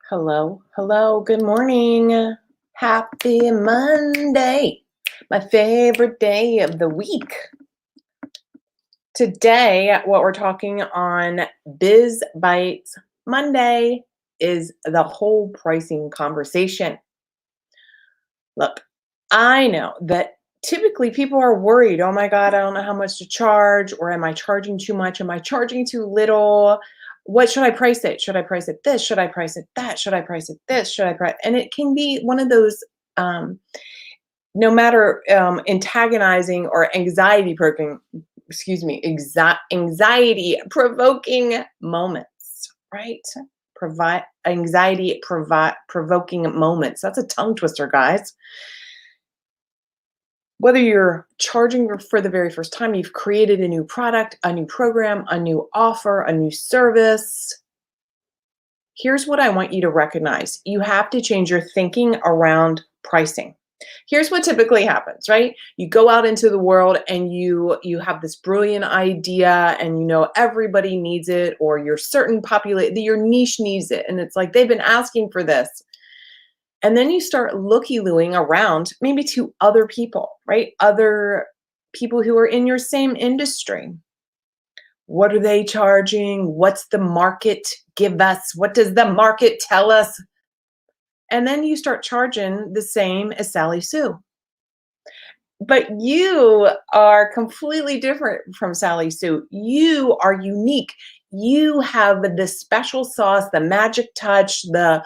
Hello, hello, good morning. Happy Monday, my favorite day of the week. Today, what we're talking on Biz Bites Monday is the whole pricing conversation. Look, I know that typically people are worried, oh my God, I don't know how much to charge, or am I charging too much? Am I charging too little? What should I price it? Should I price it this? Should I price it that? Should I price it this? Should I price? And it can be one of those, um, no matter antagonizing or anxiety provoking moments, right? Provide anxiety provoking moments. That's a tongue twister, guys. Whether you're charging for the very first time, you've created a new product, a new program, a new offer, a new service. Here's what I want you to recognize. You have to change your thinking around pricing. Here's what typically happens, right? You go out into the world and you have this brilliant idea and you know everybody needs it, or your certain population, your niche needs it, and it's like they've been asking for this. And then you start looky-looing around maybe to other people, right? Other people who are in your same industry. What are they charging? What's the market give us? What does the market tell us? And then you start charging the same as Sally Sue. But you are completely different from Sally Sue. You are unique. You have the special sauce, the magic touch, the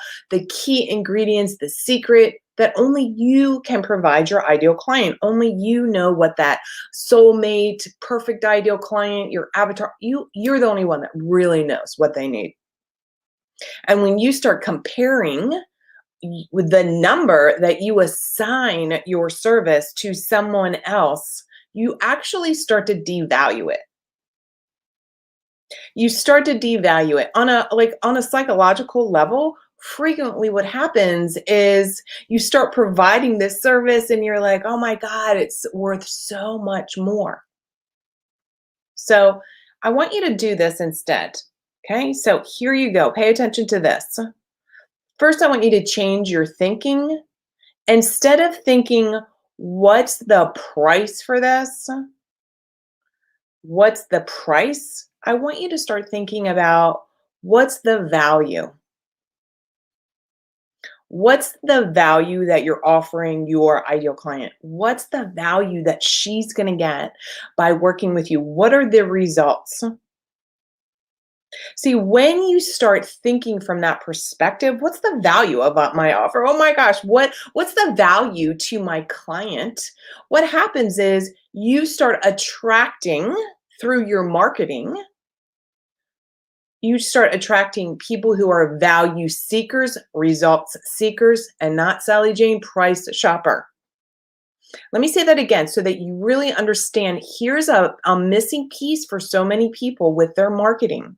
key ingredients, the secret that only you can provide your ideal client. Only you know what that soulmate, perfect ideal client, your avatar, you're the only one that really knows what they need. And when you start comparing with the number that you assign your service to someone else, you actually start to devalue it. You start to devalue it on a psychological level. Frequently what happens is you start providing this service and you're like, oh my God, it's worth so much more. So I want you to do this instead. Okay, so here you go. Pay attention to this. First, I want you to change your thinking. Instead of thinking, what's the price for this? What's the price? I want you to start thinking about what's the value? What's the value that you're offering your ideal client? What's the value that she's going to get by working with you? What are the results? See, when you start thinking from that perspective, what's the value of my offer? Oh my gosh, what's the value to my client? What happens is you start attracting through your marketing, you start attracting people who are value seekers, results seekers, and not Sally Jane price shopper. Let me say that again so that you really understand. Here's a missing piece for so many people with their marketing.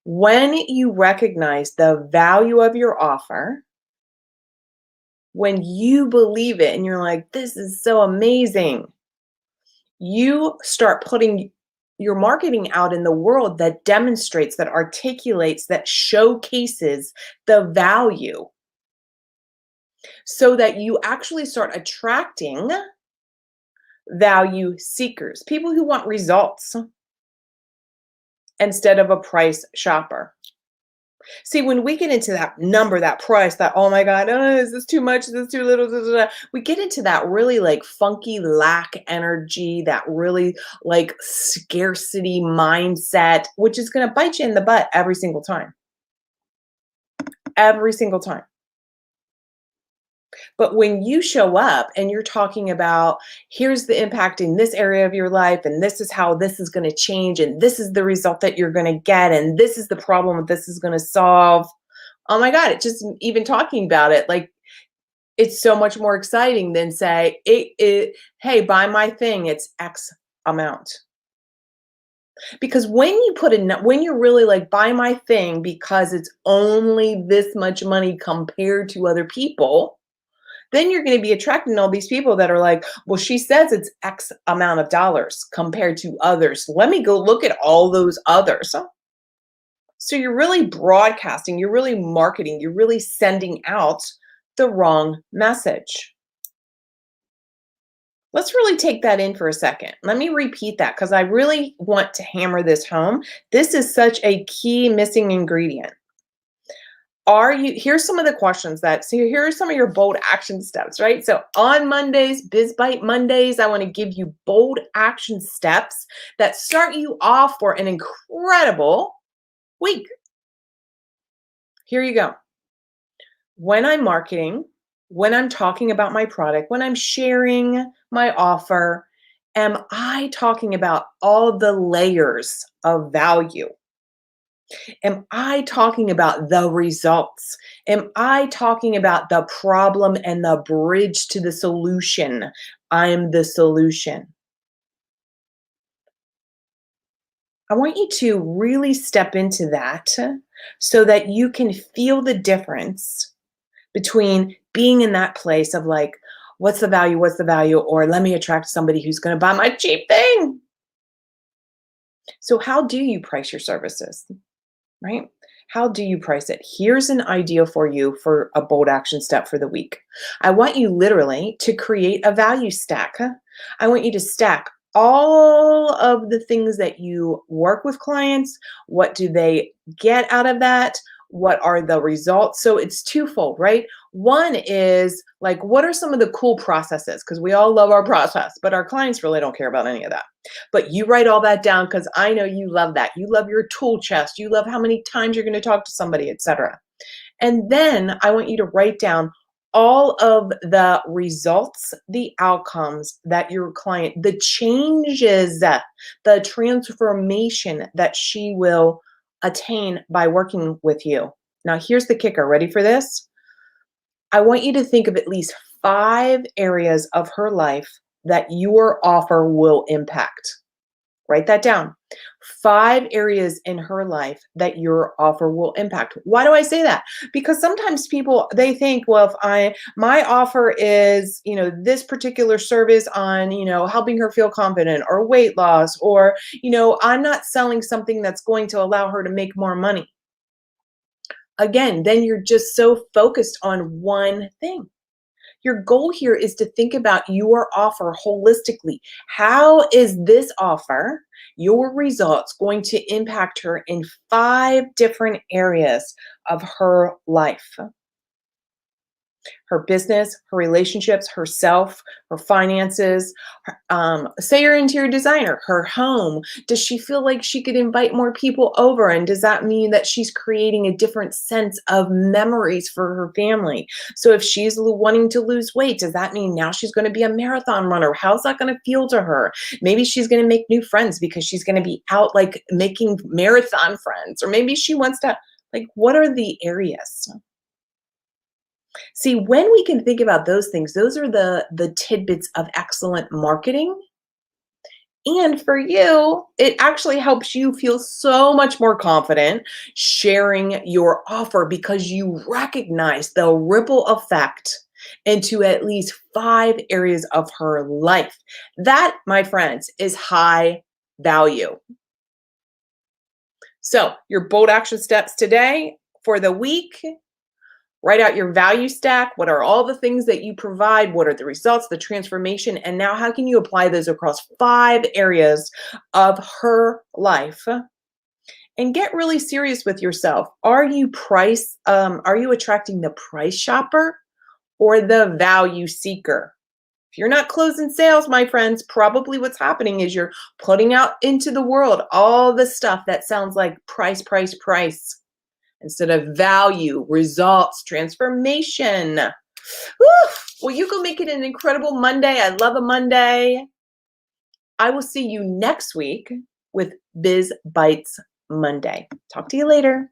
When you recognize the value of your offer, when you believe it and you're like, this is so amazing, you start putting your marketing out in the world that demonstrates, that articulates, that showcases the value so that you actually start attracting value seekers, people who want results instead of a price shopper. See, when we get into that number, that price, that, oh my God, is this too much? Is this too little? Da, da, da. We get into that really like funky lack energy, that really like scarcity mindset, which is going to bite you in the butt every single time. Every single time. But when you show up and you're talking about, here's the impact in this area of your life, and this is how this is going to change, and this is the result that you're going to get, and this is the problem that this is going to solve. Oh my God, it just even talking about it, like it's so much more exciting than say, hey, buy my thing, it's X amount. Because when you when you're really like, buy my thing because it's only this much money compared to other people, then you're going to be attracting all these people that are like, well, she says it's X amount of dollars compared to others. Let me go look at all those others. So you're really broadcasting, you're really marketing, you're really sending out the wrong message. Let's really take that in for a second. Let me repeat that because I really want to hammer this home. This is such a key missing ingredient. Here's some of the questions so here are some of your bold action steps, right? So on Mondays, Biz Bite Mondays, I want to give you bold action steps that start you off for an incredible week. Here you go. When I'm marketing, when I'm talking about my product, when I'm sharing my offer, am I talking about all the layers of value? Am I talking about the results? Am I talking about the problem and the bridge to the solution? I'm the solution. I want you to really step into that so that you can feel the difference between being in that place of like, what's the value? What's the value? Or let me attract somebody who's going to buy my cheap thing. So, how do you price your services? Right? How do you price it? Here's an idea for you for a bold action step for the week. I want you literally to create a value stack. I want you to stack all of the things that you work with clients. What do they get out of that? What are the results? So it's twofold, right? One is like, what are some of the cool processes? Because we all love our process, but our clients really don't care about any of that. But you write all that down because I know you love that. You love your tool chest. You love how many times you're going to talk to somebody, etc. And then I want you to write down all of the results, the outcomes that your client, the changes, the transformation that she will attain by working with you. Now, here's the kicker. Ready for this? I want you to think of at least 5 areas of her life that your offer will impact. Write that down. 5 areas in her life that your offer will impact. Why do I say that? Because sometimes people they think, well, if my offer is, this particular service on, helping her feel confident or weight loss or, I'm not selling something that's going to allow her to make more money. Again, then you're just so focused on one thing. Your goal here is to think about your offer holistically. How is this offer, your results, going to impact her in 5 different areas of her life? Her business, her relationships, herself, her finances. Say you're interior designer, her home. Does she feel like she could invite more people over? And does that mean that she's creating a different sense of memories for her family? So if she's wanting to lose weight, does that mean now she's going to be a marathon runner? How's that going to feel to her? Maybe she's going to make new friends because she's going to be out like making marathon friends. Or maybe she wants to, like, what are the areas? See, when we can think about those things, those are the tidbits of excellent marketing. And for you, it actually helps you feel so much more confident sharing your offer because you recognize the ripple effect into at least 5 areas of her life. That, my friends, is high value. So, your bold action steps today for the week. Write out your value stack. What are all the things that you provide? What are the results, the transformation? And now how can you apply those across 5 areas of her life? And get really serious with yourself. Are you attracting the price shopper or the value seeker? If you're not closing sales, my friends, probably what's happening is you're putting out into the world all the stuff that sounds like price, price, price, instead of value, results, transformation. Woo! Well, you go make it an incredible Monday. I love a Monday. I will see you next week with Biz Bites Monday. Talk to you later.